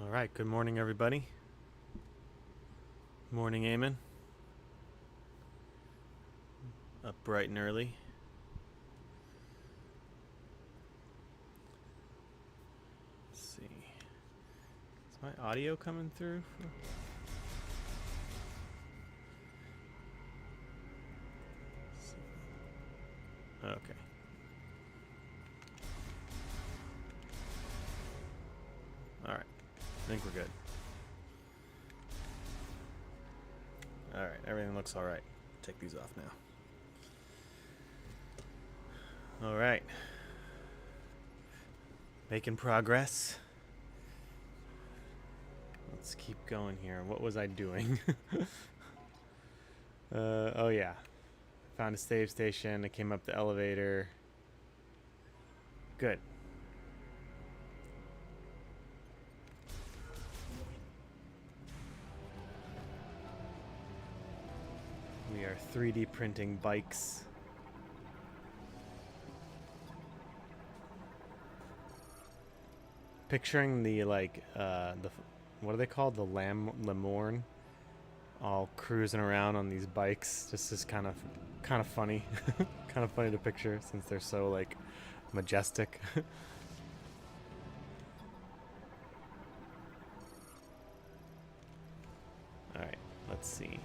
All right, good morning, everybody. Morning, Eamon. Up bright and early. Let's see. Is my audio coming through? Okay. All right. I think we're good. All right, everything looks all right. Take these off now. All right. Making progress. Let's keep going here. What was I doing? Oh yeah. Found a save station. I came up the elevator. Good. We are 3D printing bikes. Picturing the what are they called? The Lamorne, all cruising around on these bikes. Just is kind of funny, kind of funny to picture since they're so like majestic. All right, let's see.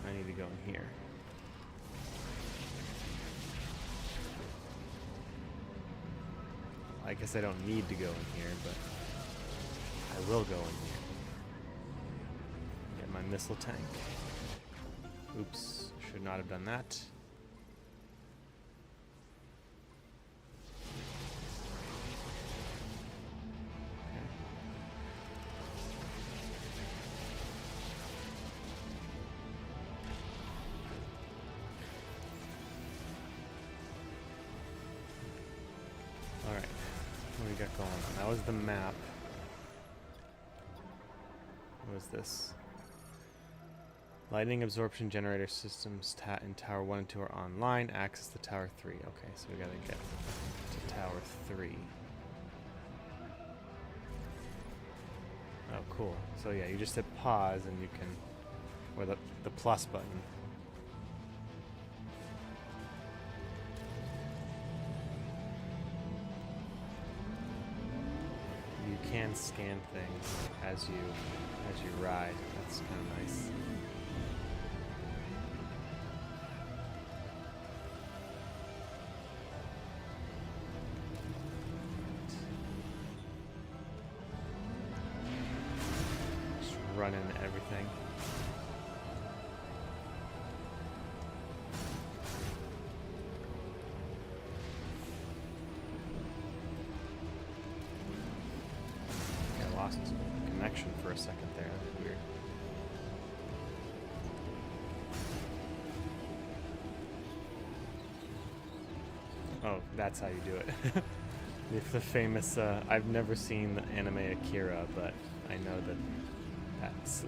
I need to go in here. I guess I don't need to go in here, but I will go in here. Get my missile tank. Oops, should not have done that. Alright, what do we got going on? That was the map. What was this? Lightning absorption generator systems in Tower 1 and 2 are online. Access the Tower 3. Okay, so we gotta get to Tower 3. Oh, cool. So yeah, you just hit pause and you can... or the plus button. You can scan things as you ride. That's kind of nice. Just run into everything. Lost connection for a second there. That was weird. Oh, that's how you do it. The famous, I've never seen the anime Akira, but I know that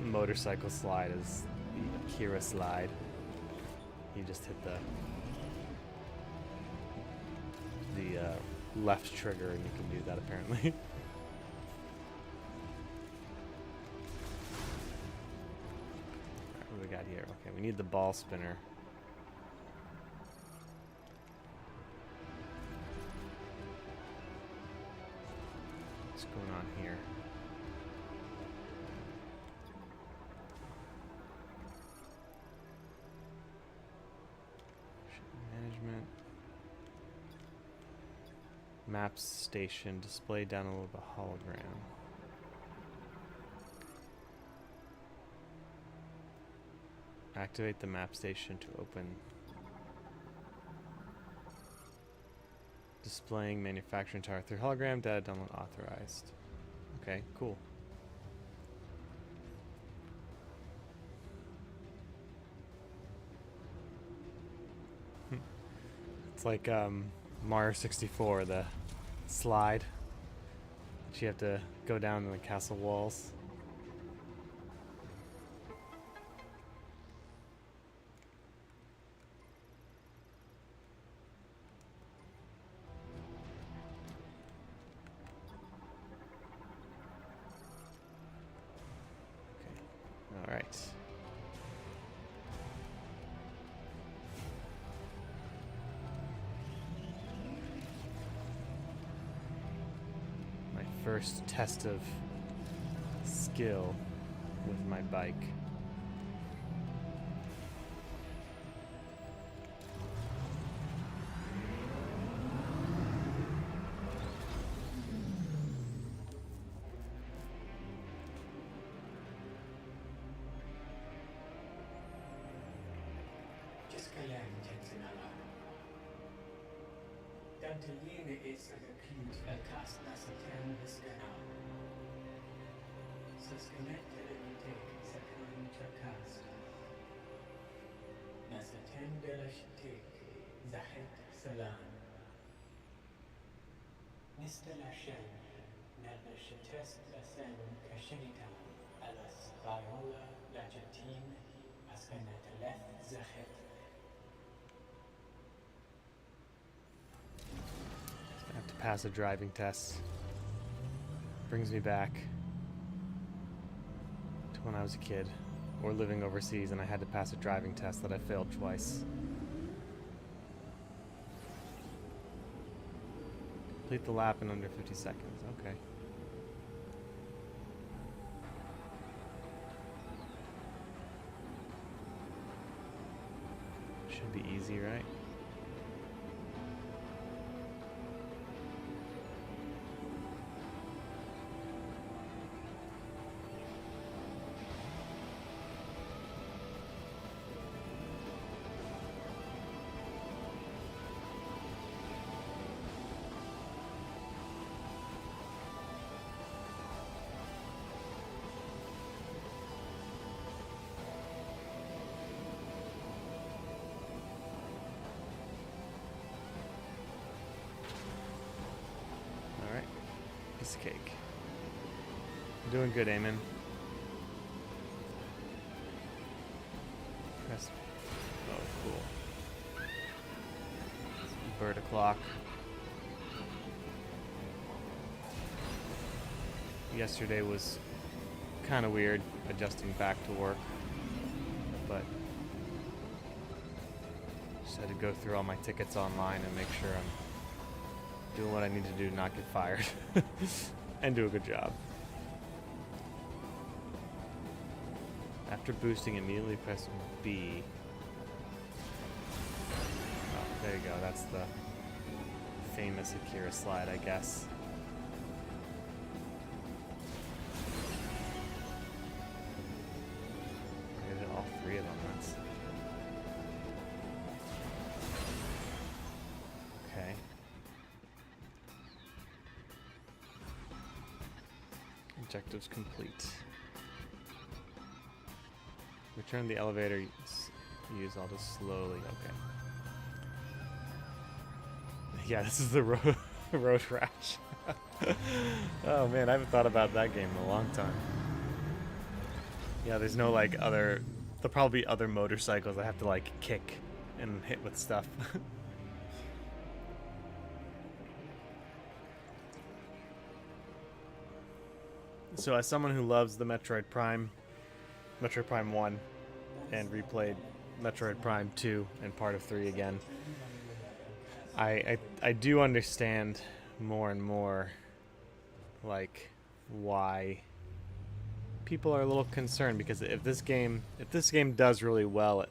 motorcycle slide is the Akira slide. You just hit the left trigger and you can do that apparently. What do we got here? Okay, we need the ball spinner. What's going on here? Management. Maps station. Display download a hologram. Activate the map station to open. Displaying manufacturing tower 3 hologram. Data download authorized. Okay, cool. It's like Mario 64, the slide. You have to go down the castle walls. My first test of skill with my bike. I have to pass a driving test. Brings me back to when I was a kid, or living overseas, and I had to pass a driving test that I failed twice. Complete the lap in under 50 seconds. Okay. Should be easy, right? Piece of cake. Doing good, Eamon. Press. Oh, cool. Bird o'clock. Yesterday was kind of weird adjusting back to work, but just had to go through all my tickets online and make sure I'm doing what I need to do to not get fired and do a good job. After boosting, immediately press B. Oh, there you go. That's the famous Akira slide, I guess. I did all three of them. That's okay. Objectives complete. Return the elevator. Use all just slowly. Okay. Yeah, this is the road rash. Oh man, I haven't thought about that game in a long time. Yeah, there's no like other. There'll probably be other motorcycles I have to like kick and hit with stuff. So as someone who loves the Metroid Prime 1, and replayed Metroid Prime 2 and part of 3 again, I do understand more and more like why people are a little concerned, because if this game does really well,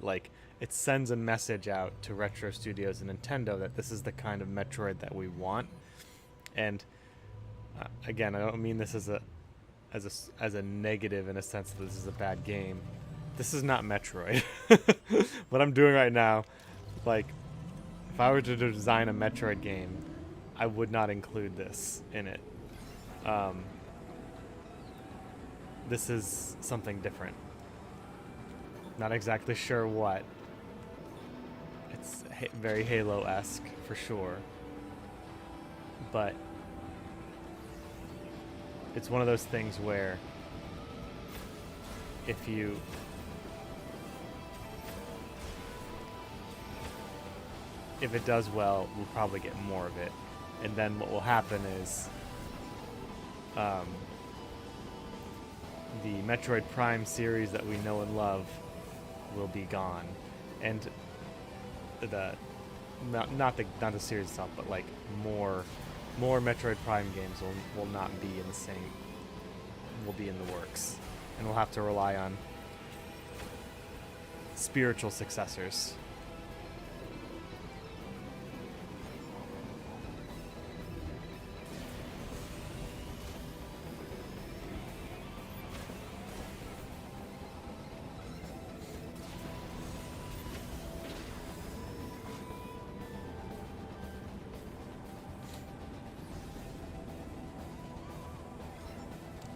it sends a message out to retro studios and Nintendo that this is the kind of Metroid that we want. And again, I don't mean this as a negative in a sense that this is a bad game. This is not Metroid. What I'm doing right now, like, if I were to design a Metroid game, I would not include this in it. This is something different. Not exactly sure what. It's very Halo-esque for sure. But it's one of those things where if it does well, we'll probably get more of it. And then what will happen is the Metroid Prime series that we know and love will be gone, and the not the series itself, but like more Metroid Prime games will not be in the same, will be in the works, and we'll have to rely on spiritual successors.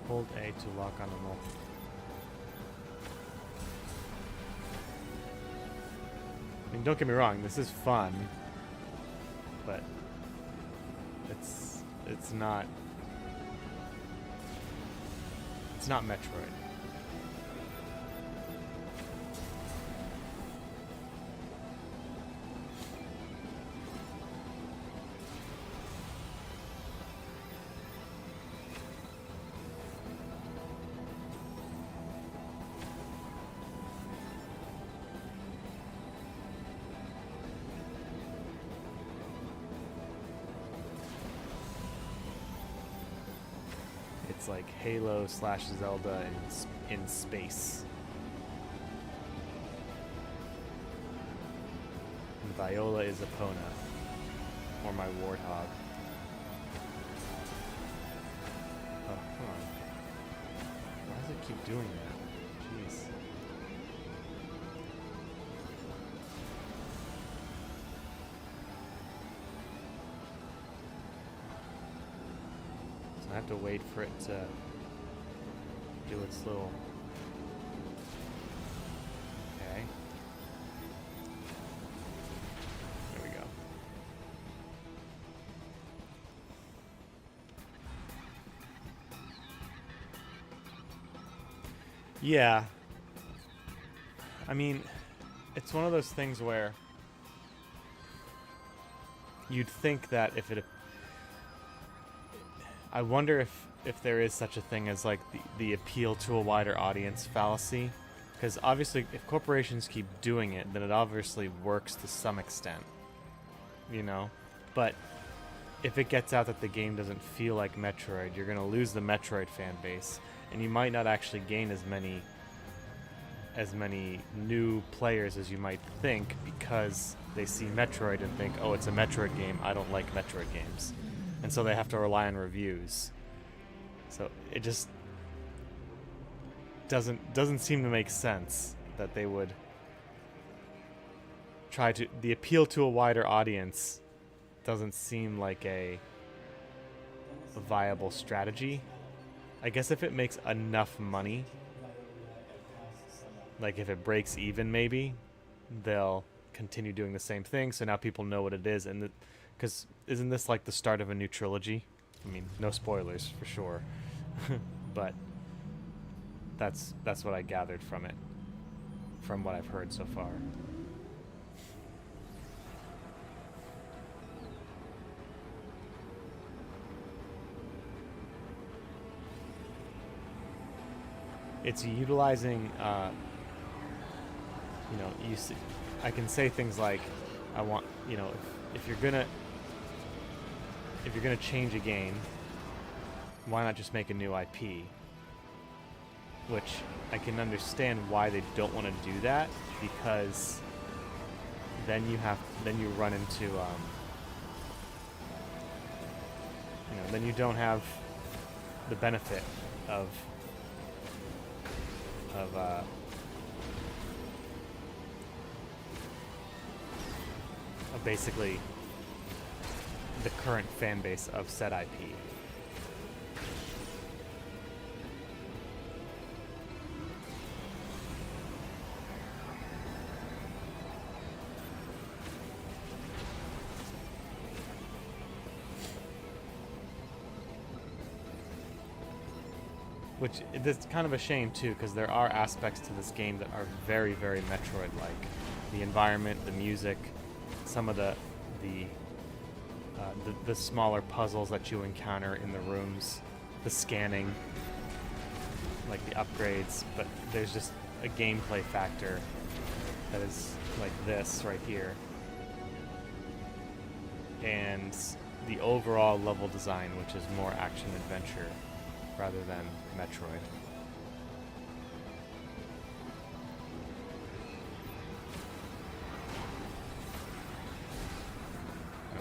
Hold A to lock on a mole. I mean, don't get me wrong, this is fun, but it's not Metroid. It's like Halo / Zelda in space. And Viola is Epona, or my warthog. Oh, come on. Why does it keep doing that? Jeez. I have to wait for it to do its little... Okay. There we go. Yeah. I mean, it's one of those things where you'd think that if it... I wonder if there is such a thing as like the appeal to a wider audience fallacy, because obviously if corporations keep doing it, then it obviously works to some extent, you know. But if it gets out that the game doesn't feel like Metroid, you're gonna lose the Metroid fan base, and you might not actually gain as many new players as you might think, because they see Metroid and think, oh, it's a Metroid game, I don't like Metroid games. And so they have to rely on reviews. So it just doesn't seem to make sense that they would try to... The appeal to a wider audience doesn't seem like a viable strategy. I guess if it makes enough money, like if it breaks even maybe, they'll continue doing the same thing, so now people know what it is. And because isn't this like the start of a new trilogy? I mean, no spoilers for sure, but that's what I gathered from it, from what I've heard so far. It's utilizing, I can say things like, I want, if you're gonna change a game, why not just make a new IP? Which I can understand why they don't want to do that, because then you run into, then you don't have the benefit of basically the current fan base of said IP. Which it's kind of a shame too, because there are aspects to this game that are very, very Metroid-like. The environment, the music, some of the smaller puzzles that you encounter in the rooms, the scanning. like the upgrades, but there's just a gameplay factor that is like this right here. And the overall level design, which is more action-adventure rather than Metroid.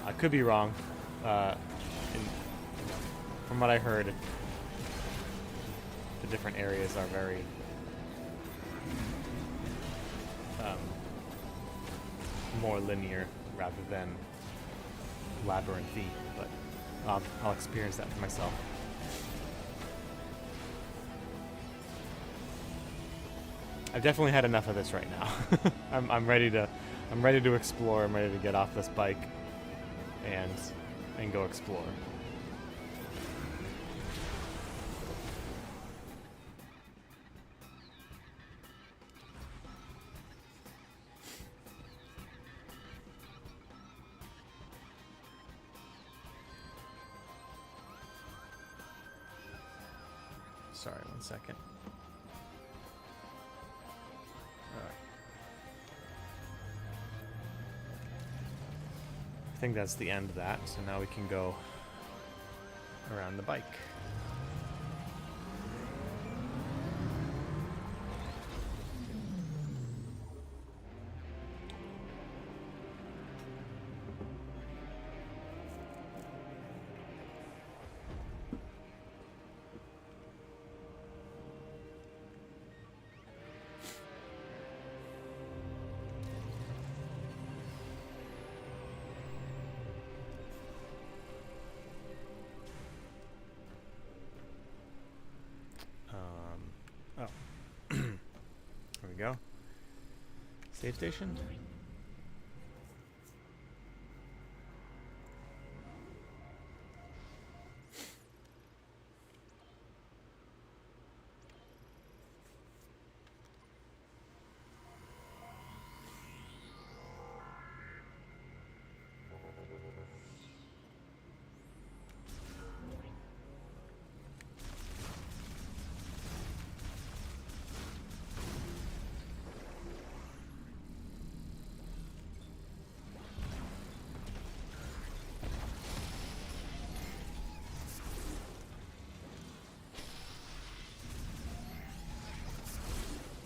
I could be wrong. From what I heard, the different areas are very more linear rather than labyrinthy, but I'll experience that for myself. I've definitely had enough of this right now. I'm ready to explore. I'm ready to get off this bike and go explore. Sorry, 1 second. Alright. I think that's the end of that, so now we can go around the bike. There we go. Save station?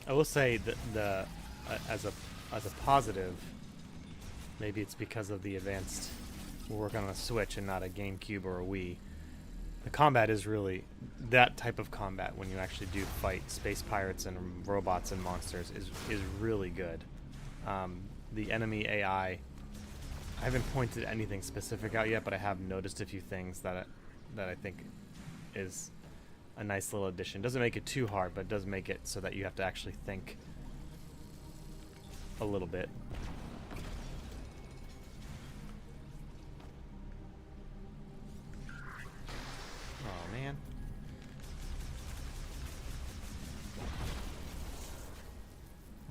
I will say that as a positive, maybe it's because of the advanced. We're working on a Switch and not a GameCube or a Wii. The combat is really that type of combat when you actually do fight space pirates and robots and monsters is really good. The enemy AI, I haven't pointed anything specific out yet, but I have noticed a few things that I think is a nice little addition. Doesn't make it too hard, but does make it so that you have to actually think a little bit. Oh man.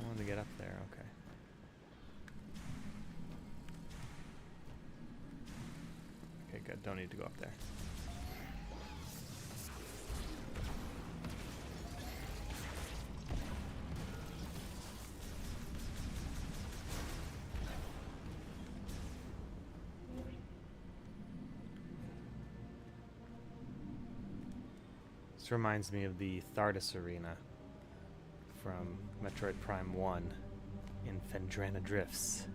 I wanted to get up there, okay. Okay, good. Don't need to go up there. This reminds me of the Thardis Arena from Metroid Prime 1 in Phendrana Drifts.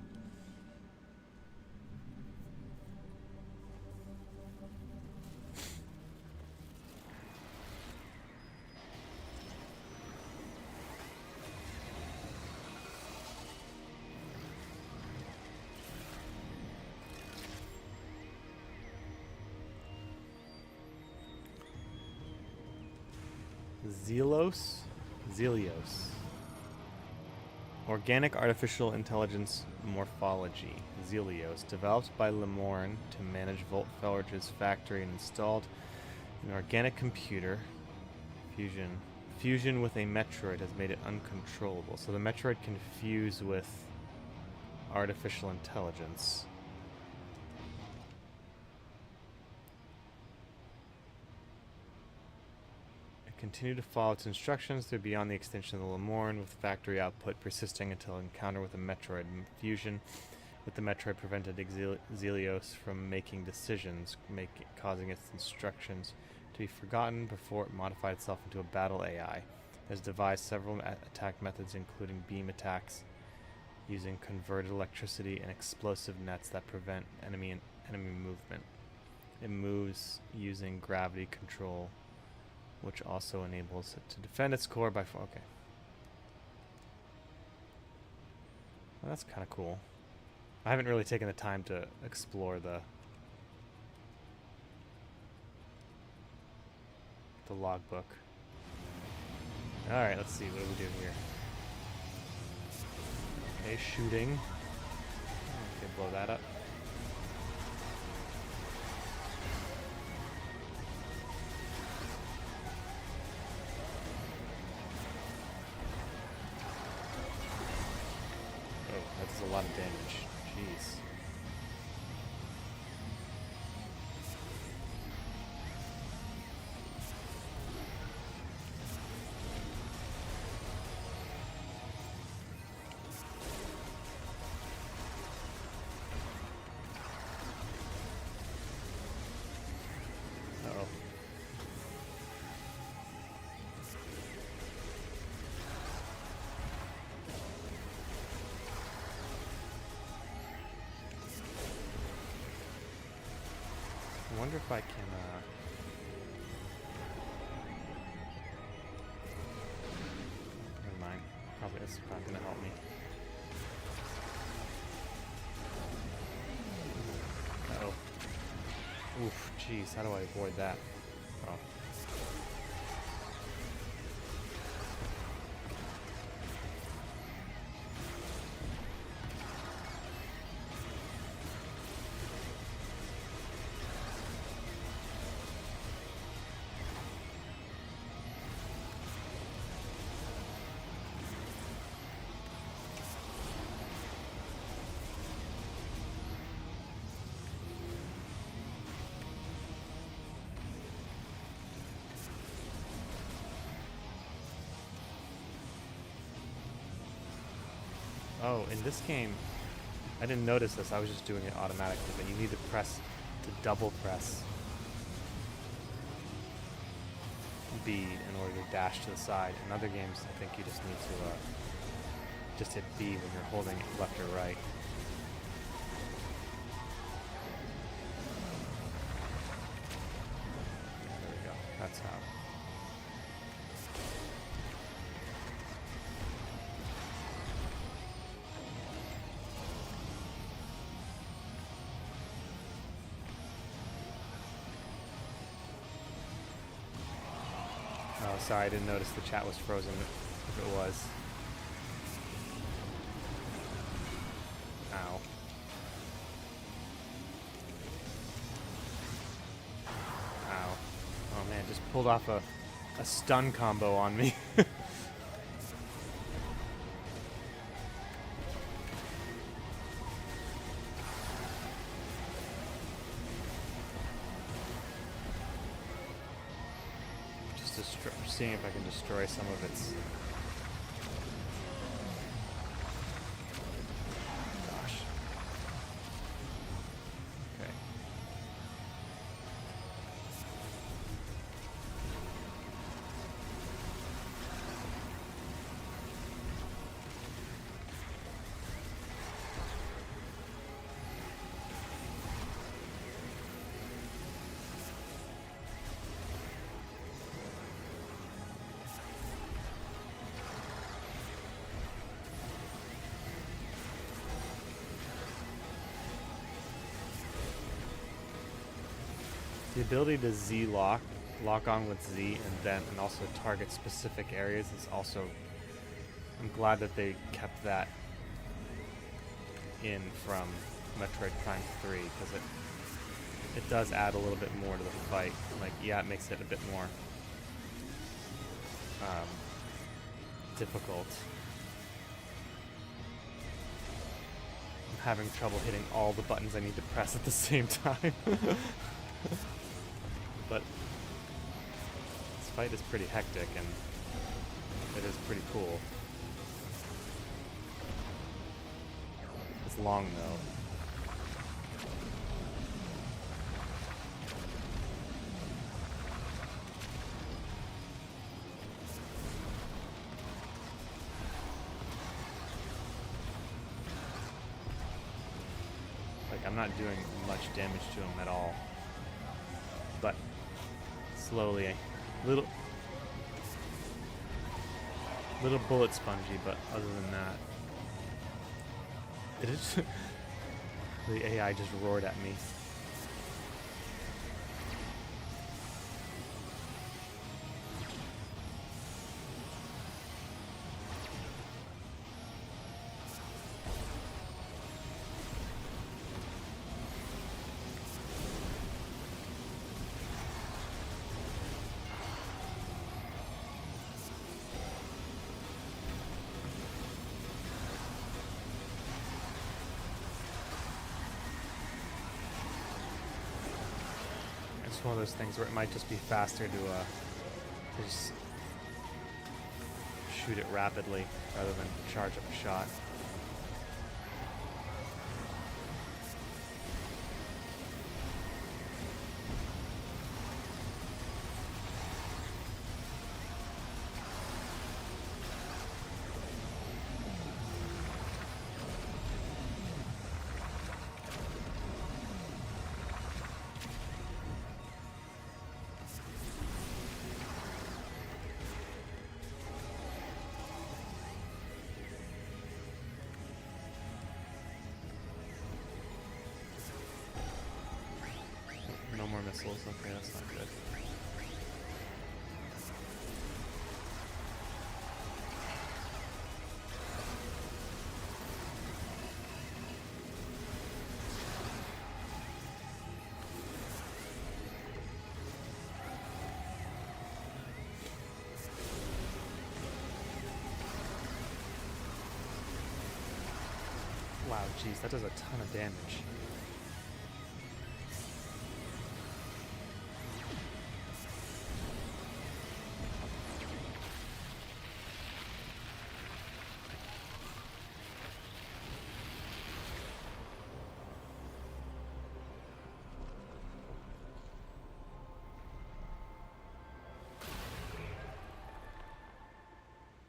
Zelios. Organic Artificial Intelligence Morphology. Zelios. Developed by Lemorn to manage Volt Felridge's factory and installed an organic computer. Fusion with a Metroid has made it uncontrollable. So the Metroid can fuse with artificial intelligence. Continue to follow its instructions through beyond the extension of the Lemorn, with factory output persisting until encounter with a Metroid fusion. With the Metroid prevented Xelios from making decisions, causing its instructions to be forgotten before it modified itself into a battle AI. It has devised several attack methods, including beam attacks, using converted electricity and explosive nets that prevent enemy movement. It moves using gravity control, which also enables it to defend its core by... Okay. Well, that's kind of cool. I haven't really taken the time to explore the logbook. Alright, let's see. What do we do here? Okay, shooting. Okay, blow that up. Oh, that does a lot of damage. Jeez. Uh-oh. I wonder if I can, never mind. Probably this is not gonna help me. Uh-oh. Oof, jeez, how do I avoid that? Oh. Oh, in this game, I didn't notice this. I was just doing it automatically, but you need to double press B in order to dash to the side. In other games, I think you just need to just hit B when you're holding it left or right. There we go. That's how. Oh, sorry, I didn't notice the chat was frozen if it was. Ow. Ow. Oh man, just pulled off a stun combo on me. Seeing if I can destroy some of its... Gosh. Okay. The ability to lock on with Z, and also target specific areas is also... I'm glad that they kept that in from Metroid Prime 3, because it does add a little bit more to the fight. Like, yeah, it makes it a bit more difficult. I'm having trouble hitting all the buttons I need to press at the same time. But it's fight is pretty hectic, and it is pretty cool. It's long, though. Like, I'm not doing much damage to him at all. But slowly, little bullet spongy, but other than that, it is. The AI just roared at me. It's one of those things where it might just be faster to just shoot it rapidly rather than charge up a shot. No more missiles. Okay, that's not good. Wow, jeez, that does a ton of damage.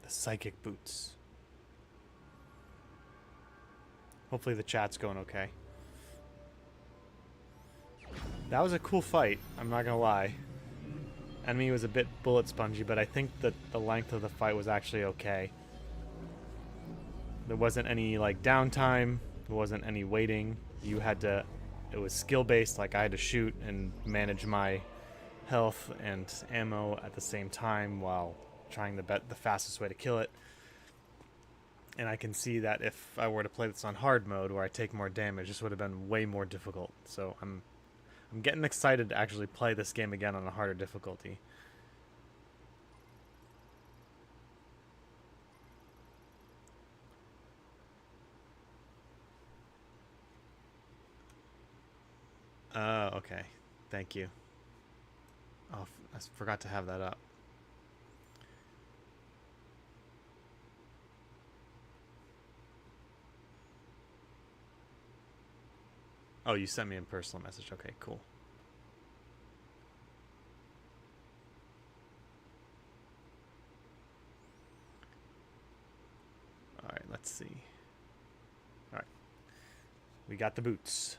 The psychic boots. Hopefully the chat's going okay. That was a cool fight, I'm not gonna lie. Enemy was a bit bullet spongy, but I think that the length of the fight was actually okay. There wasn't any like downtime, there wasn't any waiting. You had to, it was skill based, like I had to shoot and manage my health and ammo at the same time while trying the fastest way to kill it. And I can see that if I were to play this on hard mode where I take more damage, this would have been way more difficult. So I'm getting excited to actually play this game again on a harder difficulty. Okay. Thank you. Oh, I forgot to have that up. Oh, you sent me a personal message. Okay, cool. All right, let's see. All right. We got the boots.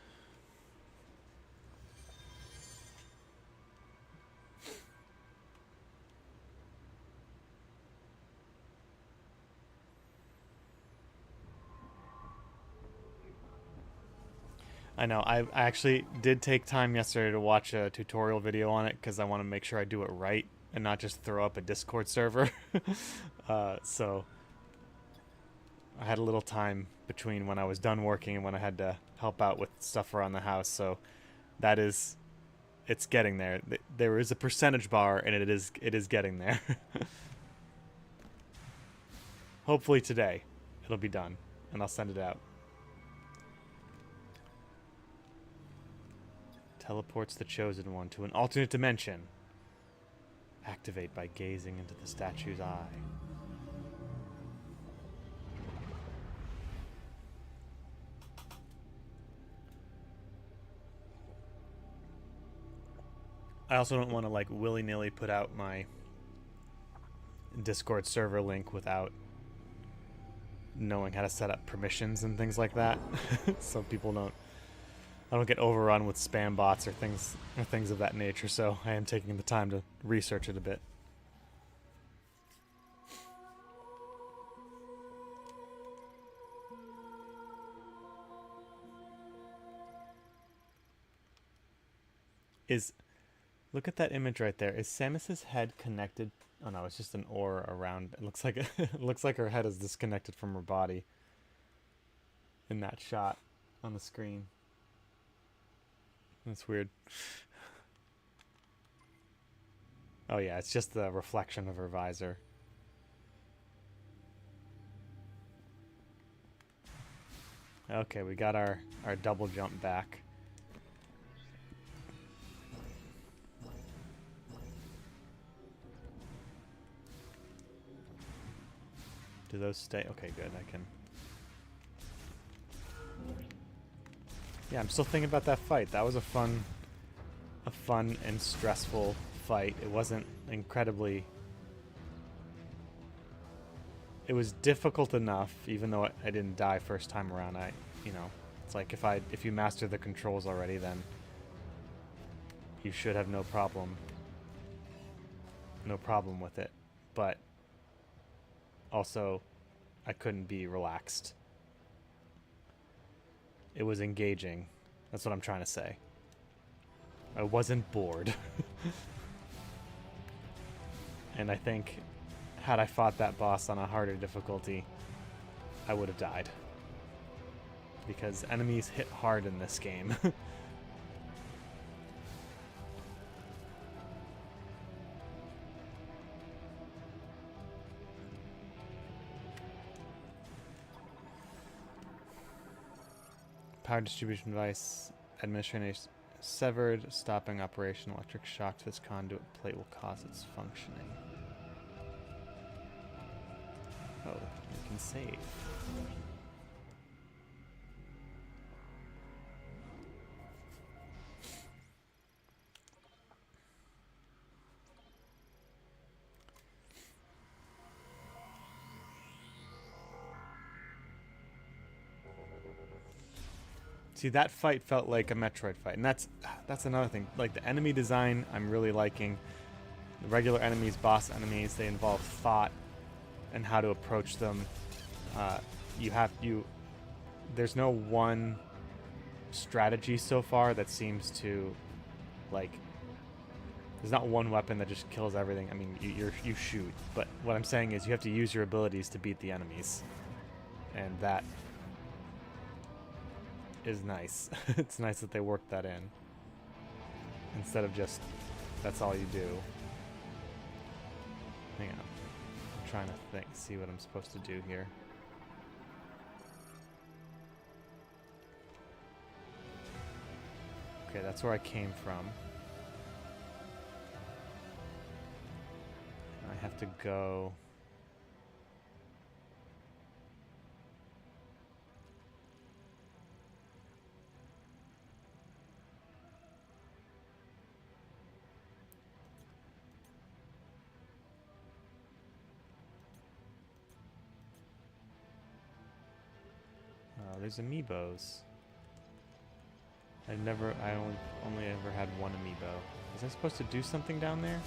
I know. I actually did take time yesterday to watch a tutorial video on it because I want to make sure I do it right and not just throw up a Discord server. So I had a little time between when I was done working and when I had to help out with stuff around the house. So that is, it's getting there. There is a percentage bar, and it is getting there. Hopefully today it'll be done, and I'll send it out. Teleports the chosen one to an alternate dimension. Activate by gazing into the statue's eye. I also don't want to like willy-nilly put out my Discord server link without knowing how to set up permissions and things like that. So I don't get overrun with spam bots or things of that nature, so I am taking the time to research it a bit. Look at that image right there. Is Samus's head connected? Oh no, it's just an aura around. It looks like it looks like her head is disconnected from her body in that shot on the screen. That's weird. Oh yeah, it's just the reflection of her visor. Okay, we got our double jump back. Do those stay? Okay, good. I can... Yeah, I'm still thinking about that fight. That was a fun and stressful fight. It wasn't incredibly... It was difficult enough, even though I didn't die first time around. It's like if you master the controls already, then you should have no problem with it. But also, I couldn't be relaxed. It was engaging. That's what I'm trying to say. I wasn't bored. And I think, had I fought that boss on a harder difficulty, I would have died. Because enemies hit hard in this game. Power distribution device administration severed, stopping operation. Electric shock to this conduit plate will cause its functioning. Oh, we can save. See, that fight felt like a Metroid fight, and that's another thing. Like, the enemy design, I'm really liking. The regular enemies, boss enemies, they involve thought and how to approach them. There's no one strategy so far that seems to, like, there's not one weapon that just kills everything. I mean, you shoot, but what I'm saying is you have to use your abilities to beat the enemies, and that is nice. It's nice that they worked that in instead of just that's all you do. Hang on, I'm trying to see what I'm supposed to do here. Okay, that's where I came from. I have to go. There's amiibos. I only ever had one amiibo. Was I supposed to do something down there?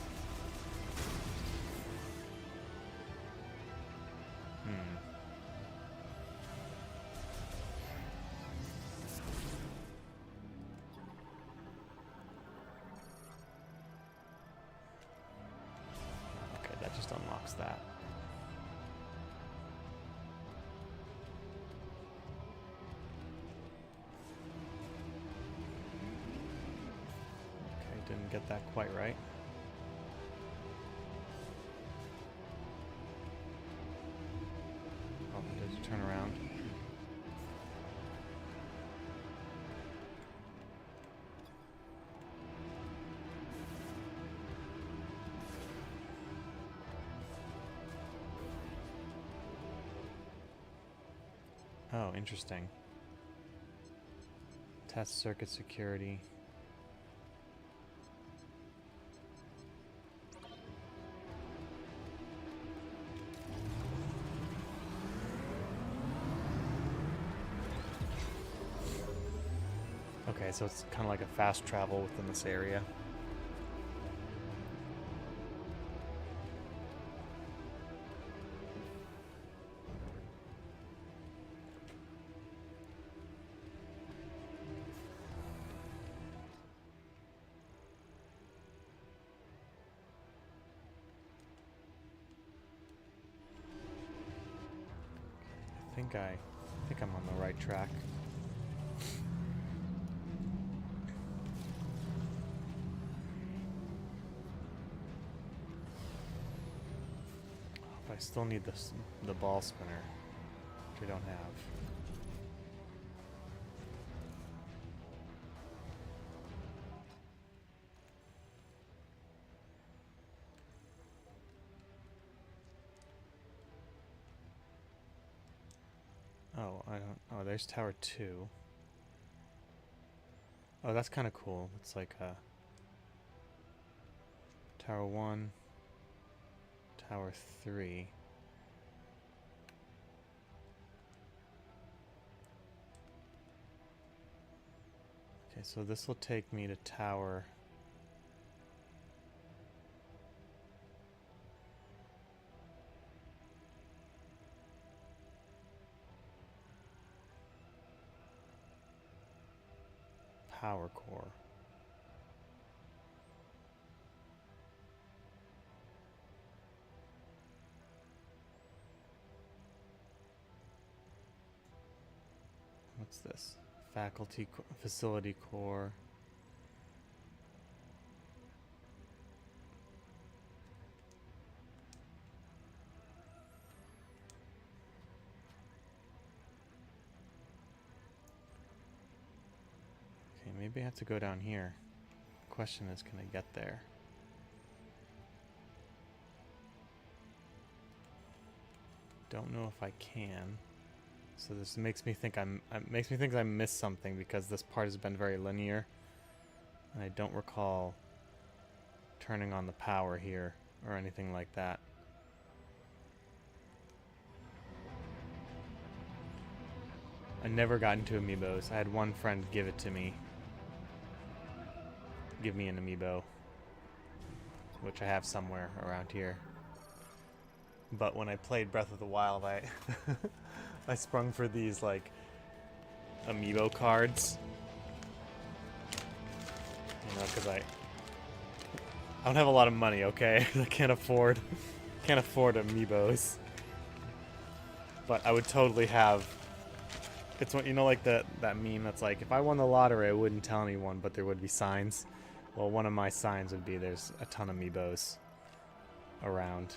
Okay, that just unlocks that. Didn't get that quite right. Oh, did you turn around? Oh, interesting. Test circuit security. Okay, so it's kind of like a fast travel within this area. I think I'm on the right track. But I still need the ball spinner, which I don't have. Oh, I don't. Oh, there's Tower 2. Oh, that's kind of cool. It's like Tower 1, Tower 3. Okay, so this will take me to Tower. Power core. What's this? Faculty facility core. Okay, maybe I have to go down here. Question is, can I get there? Don't know if I can. So this makes me think I missed something because this part has been very linear. And I don't recall turning on the power here or anything like that. I never got into amiibos. I had one friend give it to me. Give me an amiibo. Which I have somewhere around here. But when I played Breath of the Wild, I I sprung for these like amiibo cards. You know, because I don't have a lot of money, okay? I can't afford amiibos. But I would totally have. It's what, you know, like that meme that's like, if I won the lottery, I wouldn't tell anyone, but there would be signs. Well, one of my signs would be there's a ton of amiibos around.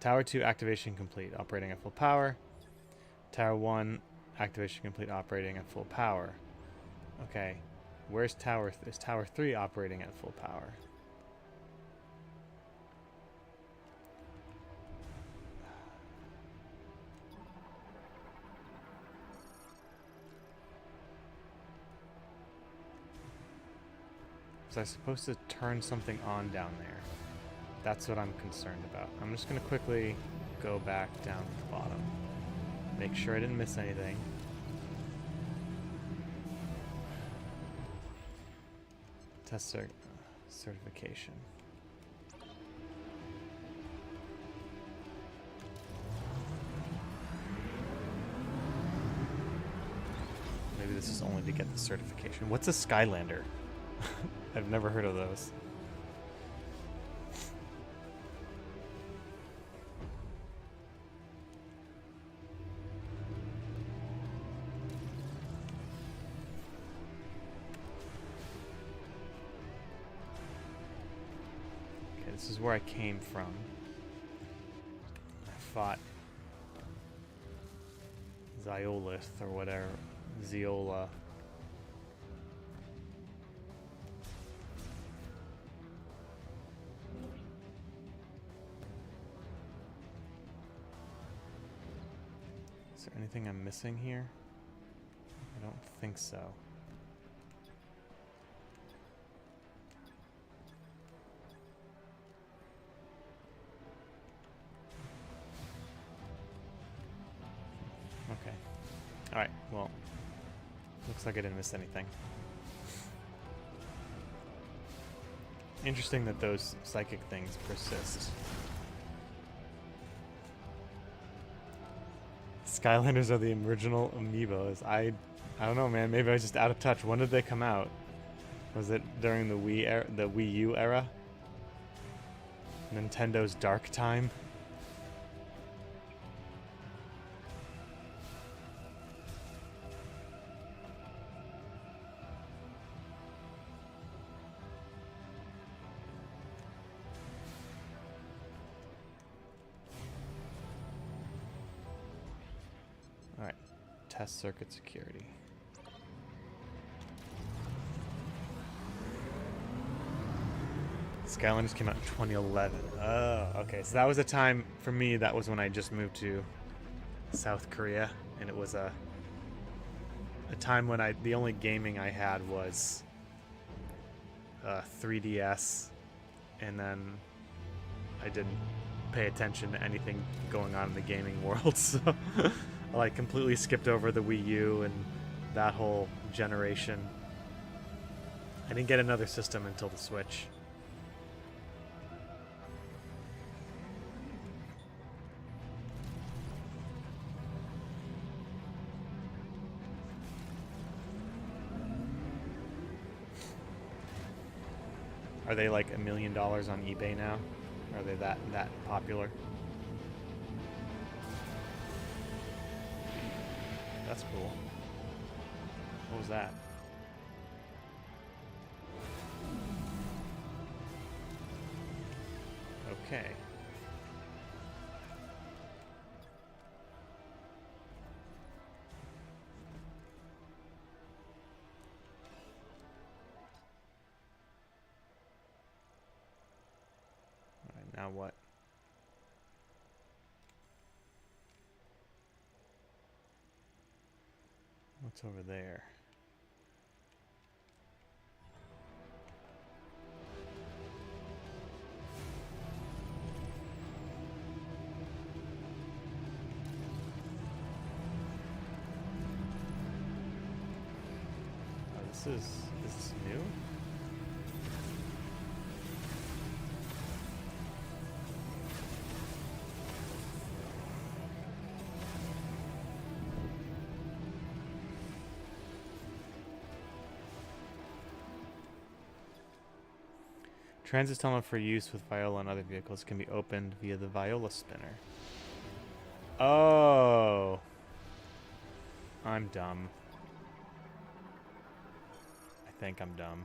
Tower 2 activation complete, operating at full power. Tower 1 activation complete, operating at full power. Okay, where's Tower? Is Tower 3 operating at full power? Was I supposed to turn something on down there? That's what I'm concerned about. I'm just going to quickly go back down to the bottom. Make sure I didn't miss anything. Test certification. Maybe this is only to get the certification. What's a Skylander? I've never heard of those. Okay, this is where I came from. I fought Zeolith or whatever. Zeola. Is there anything I'm missing here? I don't think so. Okay. Alright, well, looks like I didn't miss anything. Interesting that those psychic things persist. Skylanders are the original amiibos. I don't know, man. Maybe I was just out of touch. When did they come out? Was it during the Wii U era? Nintendo's dark time? Alright. Test circuit security. Skylanders came out in 2011. Oh, okay. So that was a time, for me, that was when I just moved to South Korea. And it was a time when the only gaming I had was 3DS. And then I didn't pay attention to anything going on in the gaming world. So I like completely skipped over the Wii U and that whole generation. I didn't get another system until the Switch. Are they like $1 million on eBay now? Are they that popular? That's cool. What was that? Okay. Now what? What's over there? Oh, is this new? Transit tunnel for use with Viola and other vehicles can be opened via the Viola spinner. Oh. I'm dumb. I think I'm dumb.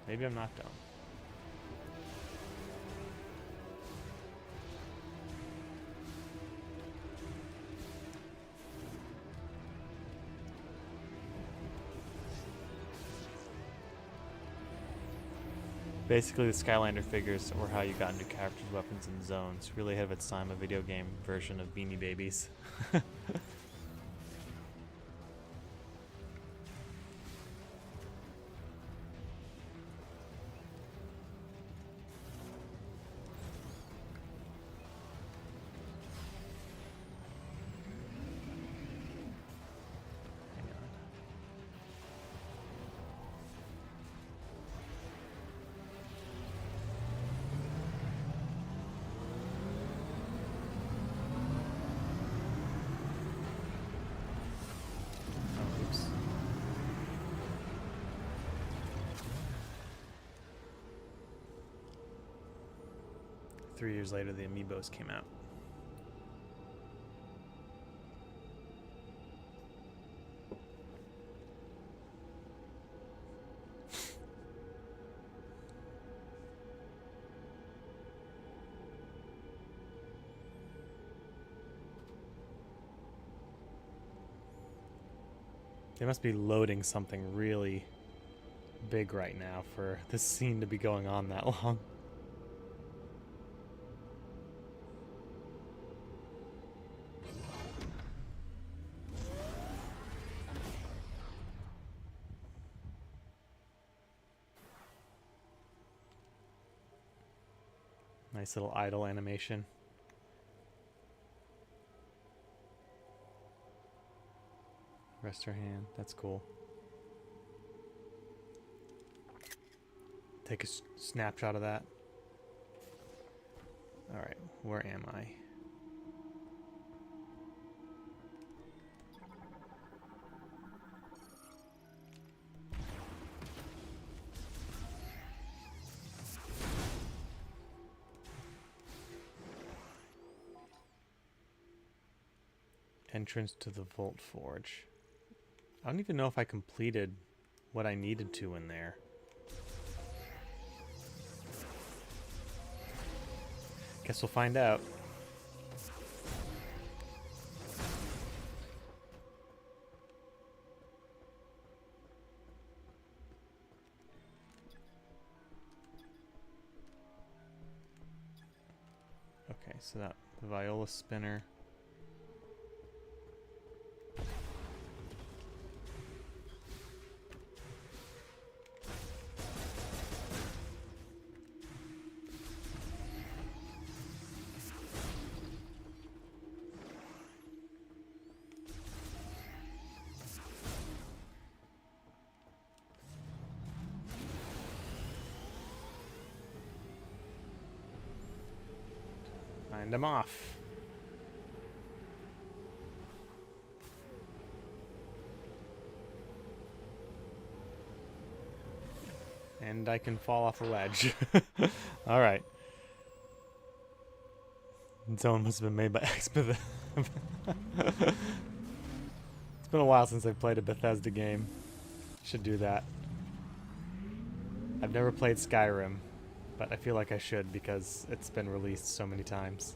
Maybe I'm not dumb. Basically, the Skylander figures were how you got into characters, weapons, and zones. Really ahead of its time, a video game version of Beanie Babies. Hang on. 3 years later, the Amiibos came out. They must be loading something really big right now for this scene to be going on that long. Nice little idle animation. Rest her hand. That's cool. Take a snapshot of that. Alright, where am I? Entrance to the Vault Forge. I don't even know if I completed what I needed to in there. Guess we'll find out. Okay, so that the viola spinner. Find them off. And I can fall off a ledge. Alright. Zone must have been made by Expedit. It's been a while since I've played a Bethesda game. Should do that. I've never played Skyrim, but I feel like I should because it's been released so many times.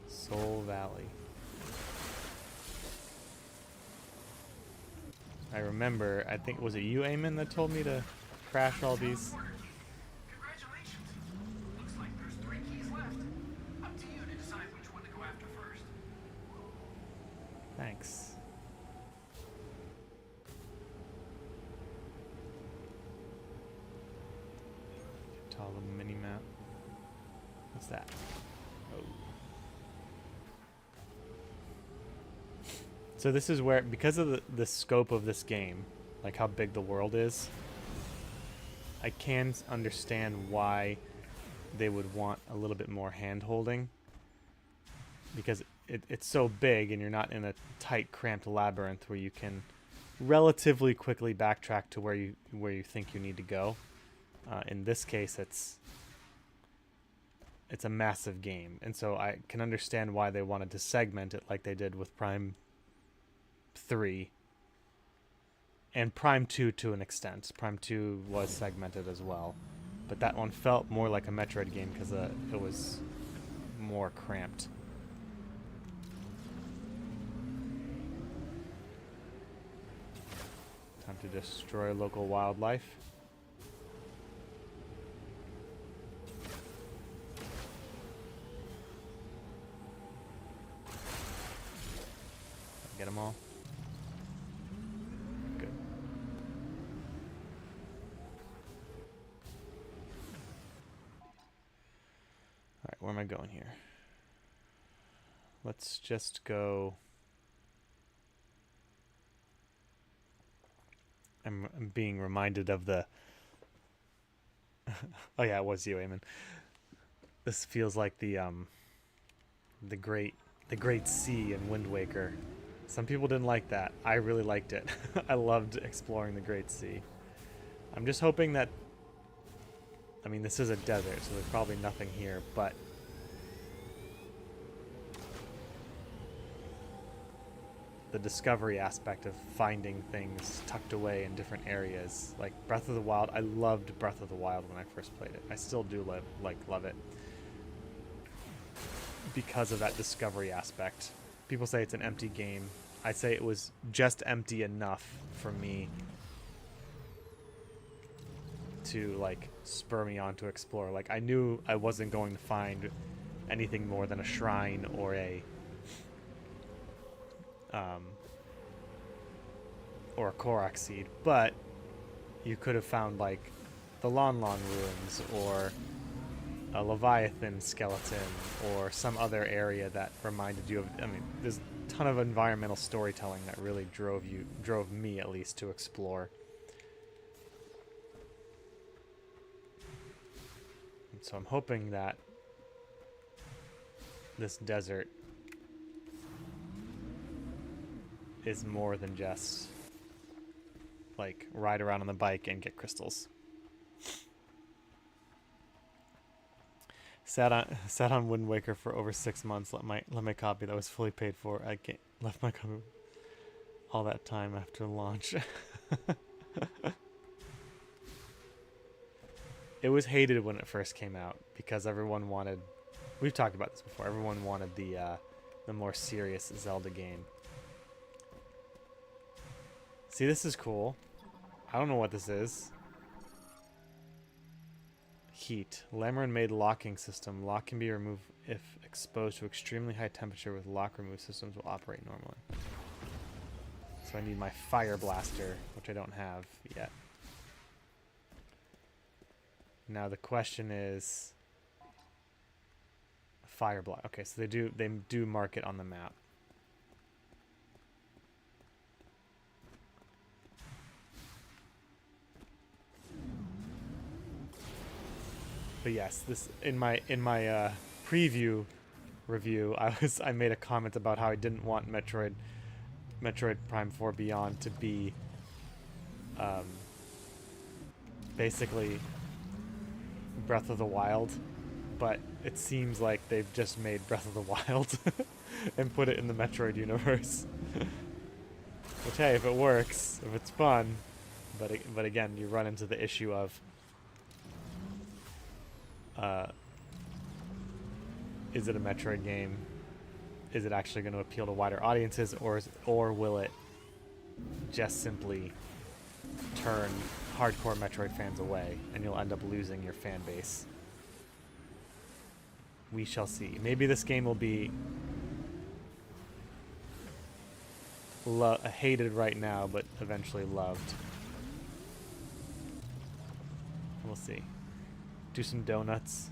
Soul Valley. I remember, I think, was it you, Eamon, that told me to crash all these? Congratulations. Looks like there's 3 keys left. Up to you to decide which one to go after first. Thanks. Tall mini map. What's that? Oh. So this is where, because of the scope of this game, like how big the world is, I can understand why they would want a little bit more hand-holding. Because it's so big and you're not in a tight, cramped labyrinth where you can relatively quickly backtrack to where you think you need to go. In this case, it's a massive game, and so I can understand why they wanted to segment it like they did with Prime 3 and Prime 2 to an extent. Prime 2 was segmented as well, but that one felt more like a Metroid game because it was more cramped. Time to destroy local wildlife. Get them all. Good. Alright, where am I going here? Let's just go... I'm being reminded of the... oh yeah, it was you, Eamon. This feels like the Great Sea in Wind Waker. Some people didn't like that. I really liked it. I loved exploring the Great Sea. I'm just hoping that... I mean, this is a desert, so there's probably nothing here, but... the discovery aspect of finding things tucked away in different areas. Like Breath of the Wild, I loved Breath of the Wild when I first played it. I still do love it. Because of that discovery aspect. People say it's an empty game. I say it was just empty enough for me to like spur me on to explore. Like I knew I wasn't going to find anything more than a shrine or a or a Korok seed, but you could have found like the Lon Lon ruins or a Leviathan skeleton or some other area that reminded you of. I mean, there's a ton of environmental storytelling that really drove me at least to explore. And so I'm hoping that this desert is more than just like ride around on the bike and get crystals. Sat on Wind Waker for over 6 months. Let my copy that was fully paid for. I left my copy all that time after launch. It was hated when it first came out because everyone wanted. We've talked about this before. Everyone wanted the more serious Zelda game. See, this is cool. I don't know what this is. Heat. Lamarin-made locking system. Lock can be removed if exposed to extremely high temperature with lock remove systems will operate normally. So I need my fire blaster, which I don't have yet. Now the question is fire block. Okay, so they do mark it on the map. But yes, this in my preview review, I made a comment about how I didn't want Metroid Prime 4 Beyond to be basically Breath of the Wild, but it seems like they've just made Breath of the Wild and put it in the Metroid universe. Which, hey, if it works, if it's fun, but again, you run into the issue of is it a Metroid game? Is it actually going to appeal to wider audiences, or will it just simply turn hardcore Metroid fans away, and you'll end up losing your fan base? We shall see. Maybe this game will be hated right now, but eventually loved. We'll see. Do some donuts.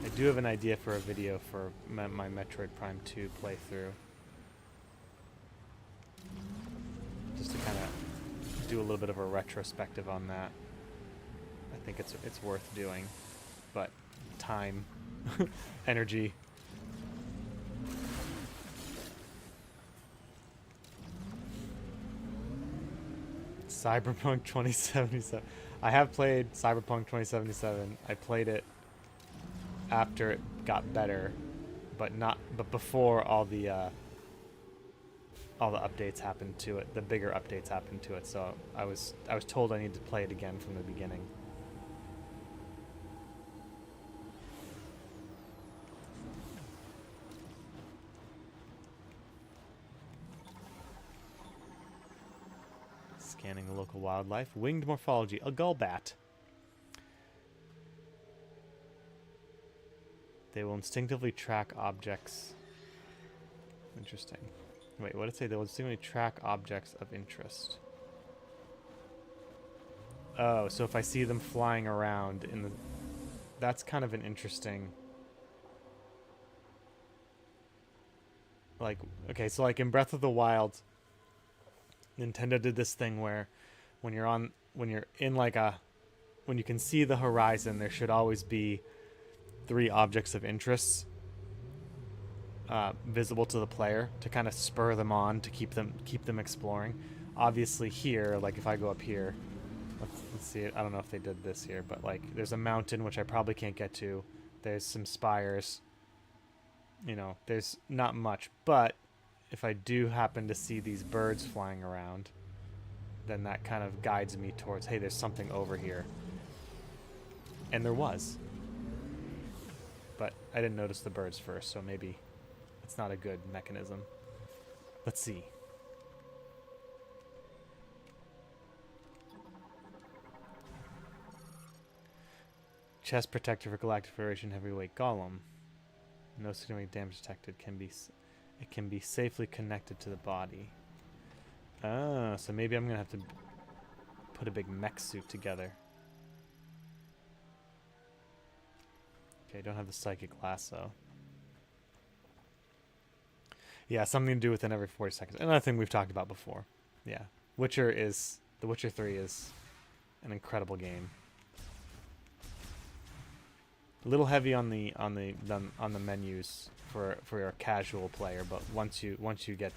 I do have an idea for a video for my Metroid Prime 2 playthrough. Just to kind of do a little bit of a retrospective on that. I think it's worth doing. But time, energy. Cyberpunk 2077. I have played Cyberpunk 2077. I played it after it got better, but before all the updates happened to it, the bigger updates happened to it. So I was told I need to play it again from the beginning. Scanning the local wildlife. Winged morphology. A gull bat. They will instinctively track objects. Interesting. Wait, what did it say? They will instinctively track objects of interest. Oh, so if I see them flying around in the... That's kind of an interesting... Like, okay, so like in Breath of the Wild, Nintendo did this thing where when you're in like a... When you can see the horizon, there should always be 3 objects of interest visible to the player to kind of spur them on to keep them exploring. Obviously here, like if I go up here, let's see it. I don't know if they did this here, but like there's a mountain which I probably can't get to. There's some spires. You know, there's not much, but if I do happen to see these birds flying around, then that kind of guides me towards, hey, there's something over here. And there was. But I didn't notice the birds first, so maybe it's not a good mechanism. Let's see. Chest protector for Galactic Federation heavyweight golem. No significant damage detected. It can be safely connected to the body. Ah, so maybe I'm gonna have to put a big mech suit together. Okay, don't have the psychic lasso. Yeah, something to do within every 40 seconds. Another thing we've talked about before. Yeah, The Witcher 3 is an incredible game. A little heavy on the menus for a casual player, but once you get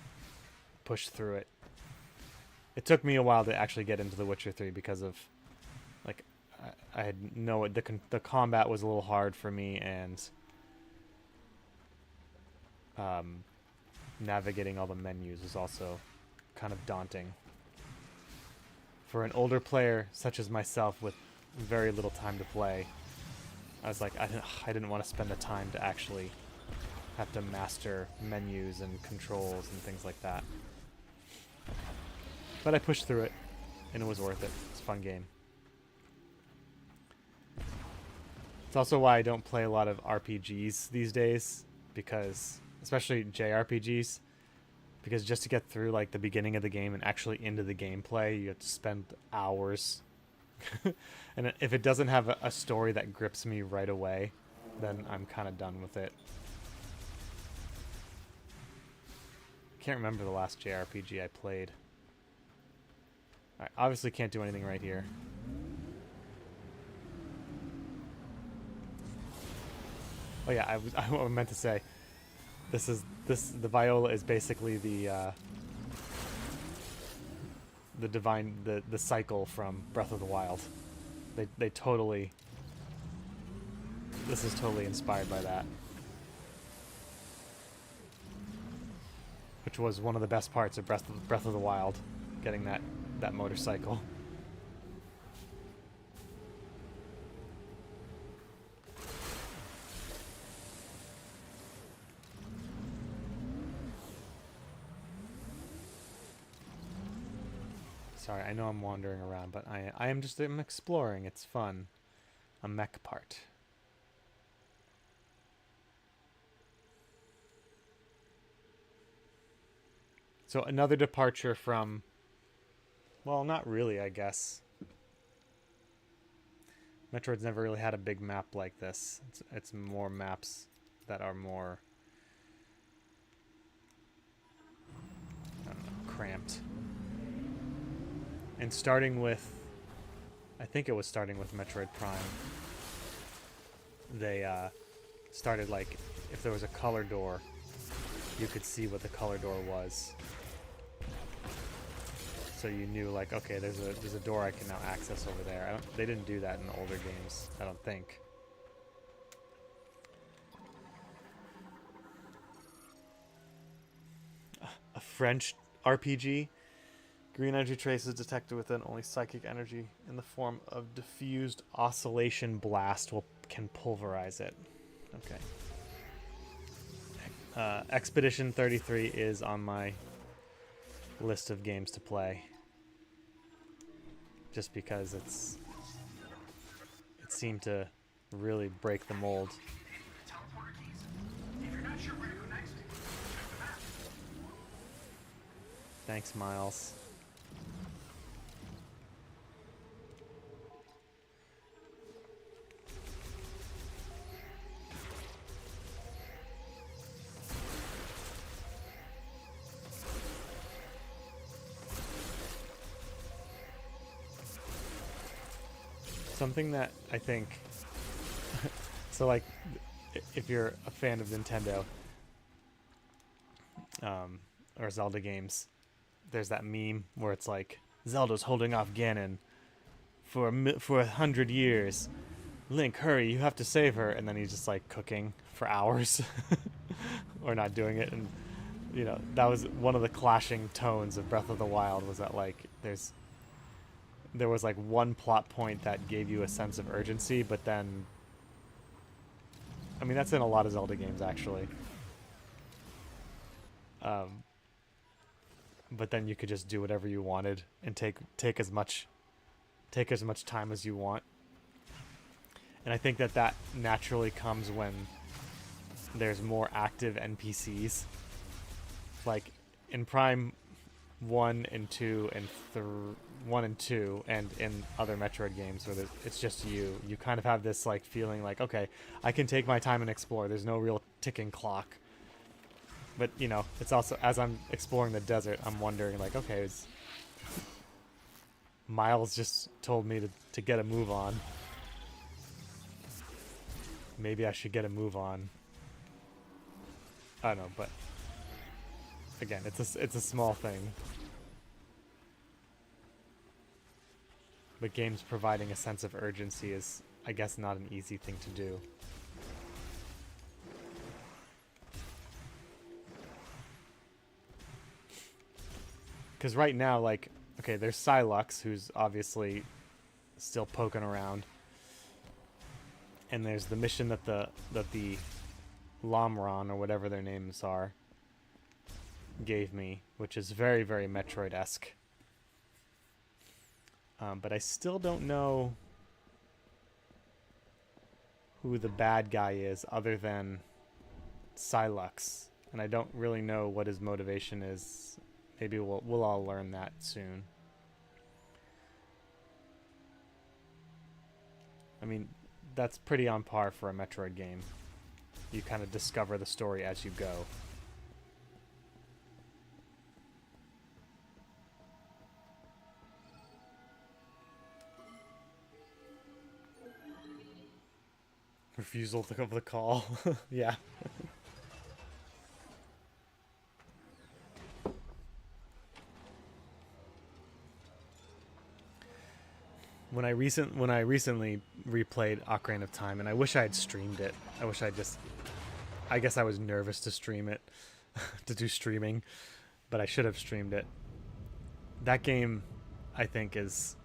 pushed through it, it took me a while to actually get into The Witcher 3 because of, like, I had the combat was a little hard for me, and navigating all the menus was also kind of daunting. For an older player such as myself with very little time to play, I was like, I didn't want to spend the time to actually have to master menus and controls and things like that. But I pushed through it, and it was worth it. It's a fun game. It's also why I don't play a lot of RPGs these days, because, especially JRPGs, because just to get through like the beginning of the game and actually into the gameplay, you have to spend hours. And if it doesn't have a story that grips me right away, then I'm kind of done with it. Can't remember the last JRPG I played. I obviously can't do anything right here. Oh yeah, I meant to say, the viola is basically the cycle from Breath of the Wild. They totally, this is totally inspired by that. Which was one of the best parts of Breath of the Wild, getting that motorcycle. Sorry, I know I'm wandering around, but I'm exploring. It's fun. A mech part. So another departure from, well, not really, I guess. Metroid's never really had a big map like this. It's more maps that are more, I don't know, cramped. And starting with, I think it was starting with Metroid Prime, they started, like, if there was a color door, you could see what the color door was. So you knew, like, okay, there's a door I can now access over there. They didn't do that in the older games, I don't think. A French RPG. Green energy traces detected within only psychic energy in the form of diffused oscillation blast can pulverize it. Okay. Expedition 33 is on my list of games to play. Just because it seemed to really break the mold. Teleporter keys. If you're not sure where to go next, check the map. Thanks, Miles. Something that I think, so like, if you're a fan of Nintendo, or Zelda games, there's that meme where it's like, Zelda's holding off Ganon for 100 years. Link, hurry, you have to save her. And then he's just like cooking for hours or not doing it. And, you know, that was one of the clashing tones of Breath of the Wild, was that, like, there's there was like one plot point that gave you a sense of urgency, but then, I mean, that's in a lot of Zelda games actually. Um, but then you could just do whatever you wanted and take as much time as you want. And I think that that naturally comes when there's more active NPCs. Like in Prime 1 and 2 and 1 and 2 and in other Metroid games where it's just you kind of have this like feeling like, okay, I can take my time and explore. There's no real ticking clock. But, you know, it's also, as I'm exploring the desert, I'm wondering like, okay, Miles just told me to get a move on. Maybe I should get a move on. I don't know, but again, it's a small thing. But games providing a sense of urgency is, I guess, not an easy thing to do. Because right now, like, okay, there's Psylux, who's obviously still poking around. And there's the mission that the Lamron, or whatever their names are, gave me, which is very, very Metroid-esque. But I still don't know who the bad guy is other than Psylux. And I don't really know what his motivation is. Maybe we'll all learn that soon. I mean, that's pretty on par for a Metroid game. You kind of discover the story as you go. Refusal of the call. Yeah. When I recently replayed Ocarina of Time, and I wish I had streamed it. I guess I was nervous to stream it, to do streaming, but I should have streamed it. That game, I think, is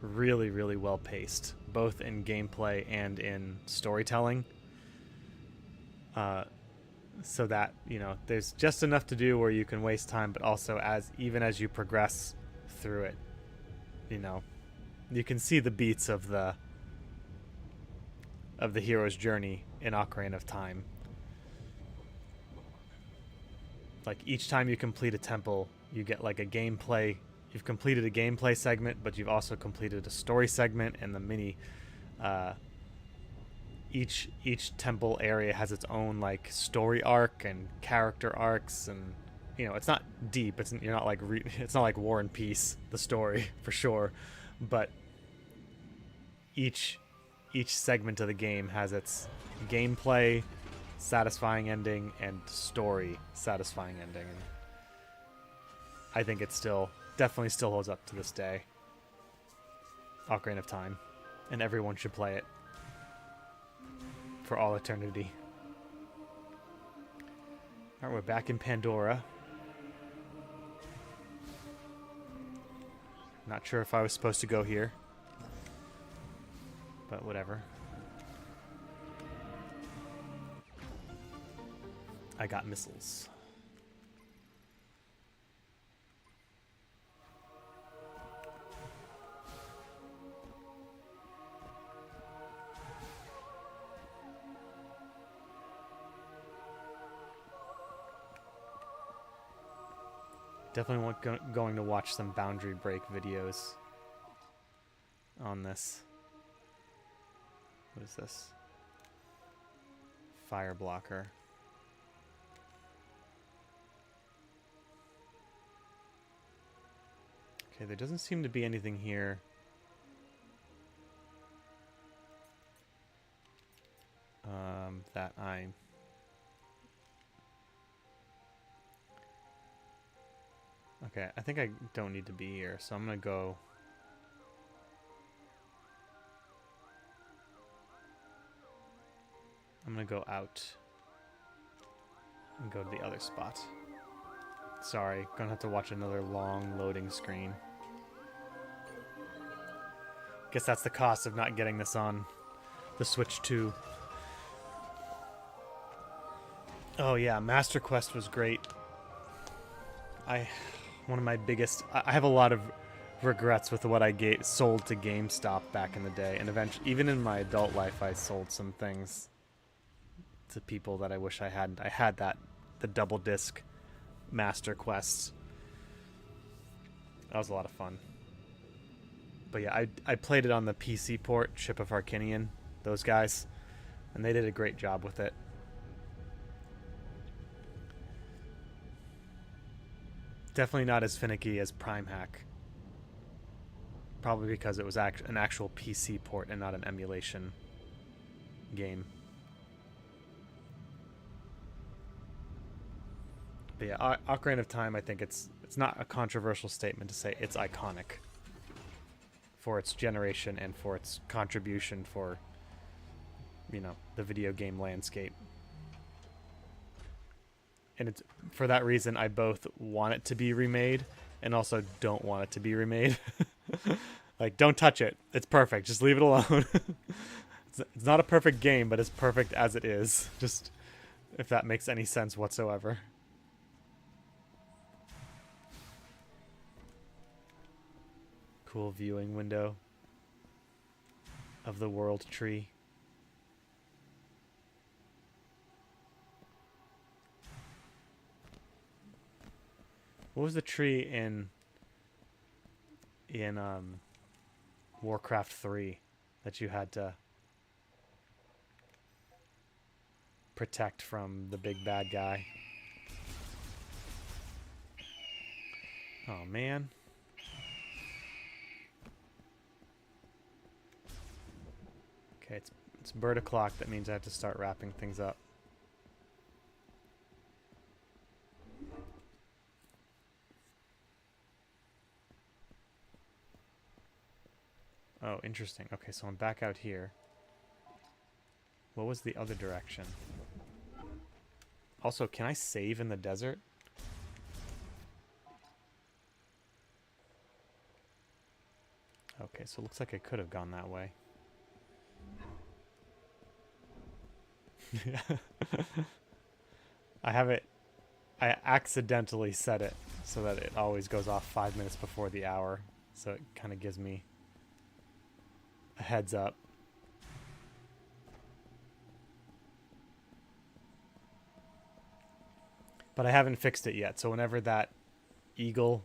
really, really well paced, both in gameplay and in storytelling. So that, you know, there's just enough to do where you can waste time, but also even as you progress through it, you know, you can see the beats of the hero's journey in Ocarina of Time. Like each time you complete a temple, you get like a gameplay. You've completed a gameplay segment, but you've also completed a story segment, and the mini. Each temple area has its own like story arc and character arcs, and you know it's not deep. It's not like War and Peace, the story for sure, but each segment of the game has its gameplay satisfying ending and story satisfying ending, and I think it definitely still holds up to this day. Ocarina of Time, and everyone should play it for all eternity. Alright, we're back in Pandora. Not sure if I was supposed to go here, but whatever. I got missiles. Definitely going to watch some boundary break videos on this. What is this? Fire blocker. Okay, there doesn't seem to be anything here. That I'm... Okay, I think I don't need to be here, so I'm gonna go... I'm gonna go out and go to the other spot. Sorry, gonna have to watch another long loading screen. Guess that's the cost of not getting this on the Switch 2. Oh yeah, Master Quest was great. One of my biggest... I have a lot of regrets with what I sold to GameStop back in the day, and eventually, even in my adult life, I sold some things to people that I wish I hadn't. I had the double disc Master Quest. That was a lot of fun. But yeah, I played it on the PC port, Ship of Arcinian, those guys, and they did a great job with it. Definitely not as finicky as Prime Hack. Probably because it was an actual PC port and not an emulation game. But yeah, Ocarina of Time, I think it's not a controversial statement to say it's iconic for its generation and for its contribution for, you know, the video game landscape. And it's for that reason I both want it to be remade and also don't want it to be remade. Like, don't touch it. It's perfect. Just leave it alone. It's not a perfect game, but it's perfect as it is. Just if that makes any sense whatsoever. Cool viewing window of the world tree. What was the tree in Warcraft 3 that you had to protect from the big bad guy? Oh man. Okay, it's bird o'clock. That means I have to start wrapping things up. Oh, interesting. Okay, so I'm back out here. What was the other direction? Also, can I save in the desert? Okay, so it looks like I could have gone that way. I accidentally set it so that it always goes off 5 minutes before the hour. So it kind of gives me a heads up. But I haven't fixed it yet. So whenever that eagle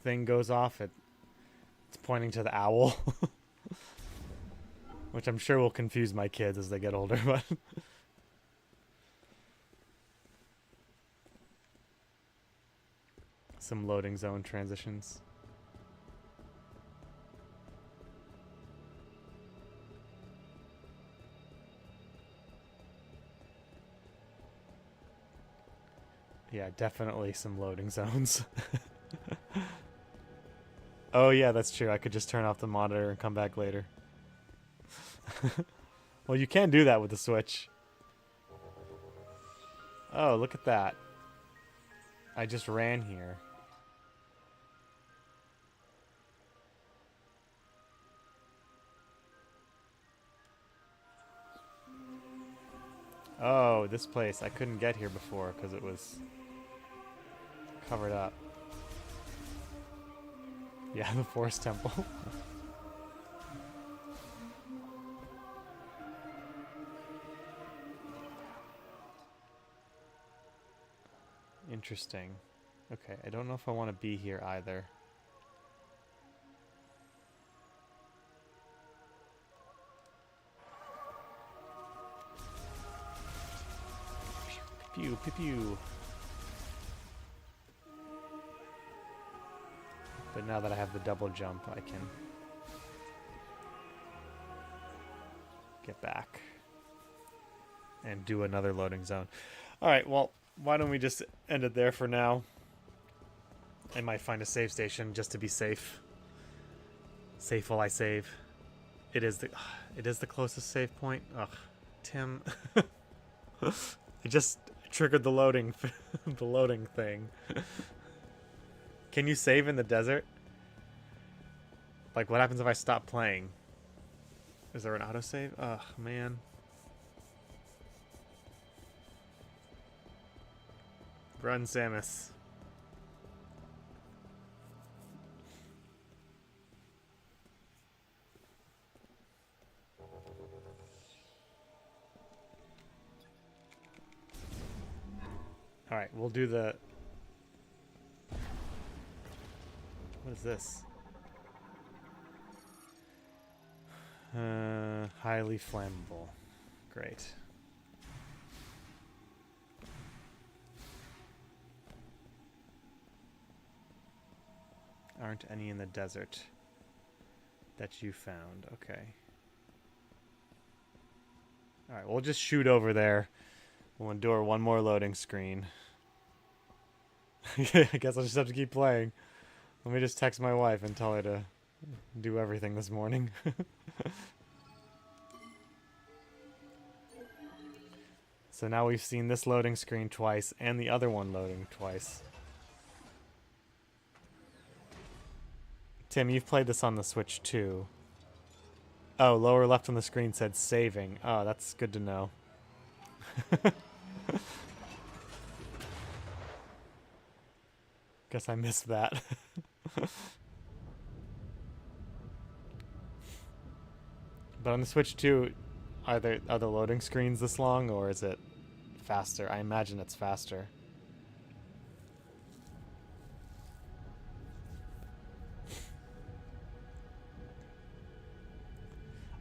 thing goes off, it's pointing to the owl. Which I'm sure will confuse my kids as they get older, but some loading zone transitions. Yeah, definitely some loading zones. Oh yeah, that's true. I could just turn off the monitor and come back later. Well, you can do that with the Switch. Oh, look at that. I just ran here. Oh, this place. I couldn't get here before because it was covered up. Yeah, the Forest Temple. Interesting. Okay, I don't know if I want to be here either. Pew, pew, pew. But now that I have the double jump, I can get back and do another loading zone. Alright, well, why don't we just end it there for now? I might find a save station just to be safe. Safe while I save. It is the closest save point. Ugh, Tim. I just triggered the loading the loading thing. Can you save in the desert? Like, what happens if I stop playing? Is there an autosave? Ugh, man. Run, Samus. Alright, we'll do the... What is this? Highly flammable. Great. Aren't any in the desert that you found. Okay. Alright, we'll just shoot over there. We'll endure one more loading screen. I guess I'll just have to keep playing. Let me just text my wife and tell her to do everything this morning. So now we've seen this loading screen twice and the other one loading twice. Tim, you've played this on the Switch too. Oh, lower left on the screen said saving. Oh, that's good to know. Guess I missed that. But on the Switch 2, are the loading screens this long, or is it faster? I imagine it's faster.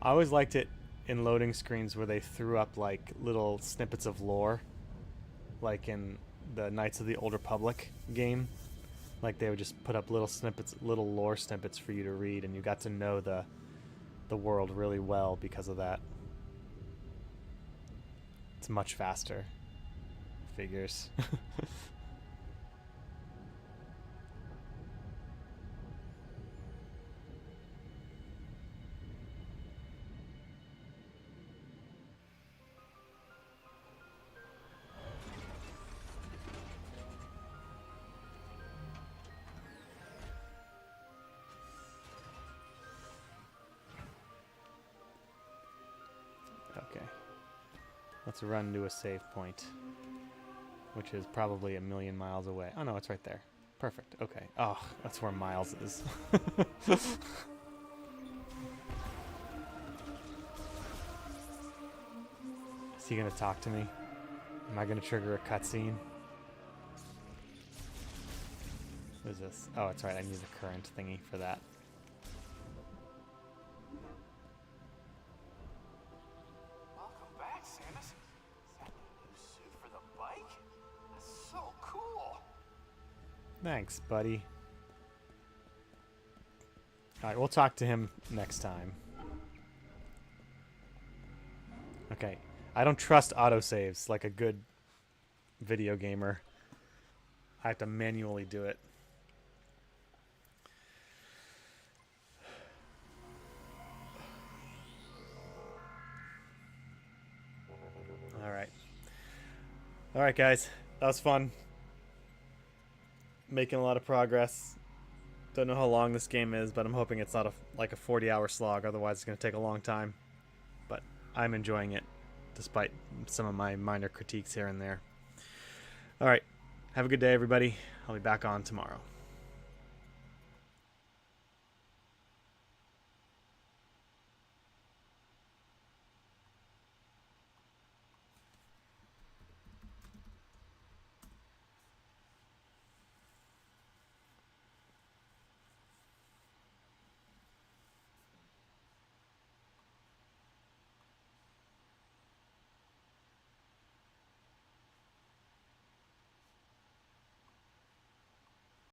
I always liked it in loading screens where they threw up like little snippets of lore, like in the Knights of the Old Republic game. Like they would just put up little snippets, little lore snippets for you to read, and you got to know the world really well because of that. It's much faster. Figures. Okay. Let's run to a save point, which is probably 1,000,000 miles away. Oh no, it's right there. Perfect. Okay. Oh, that's where Miles is. Is he gonna talk to me? Am I gonna trigger a cutscene? What is this? Oh, it's right. I need the current thingy for that. Welcome back, Samus. Is that the new suit for the bike? That's so cool. Thanks, buddy. Alright, we'll talk to him next time. Okay. I don't trust autosaves like a good video gamer. I have to manually do it. Alright. Alright, guys. That was fun. Making a lot of progress. Don't know how long this game is, but I'm hoping it's not like a 40-hour slog. Otherwise, it's going to take a long time. But I'm enjoying it, despite some of my minor critiques here and there. Alright. Have a good day, everybody. I'll be back on tomorrow.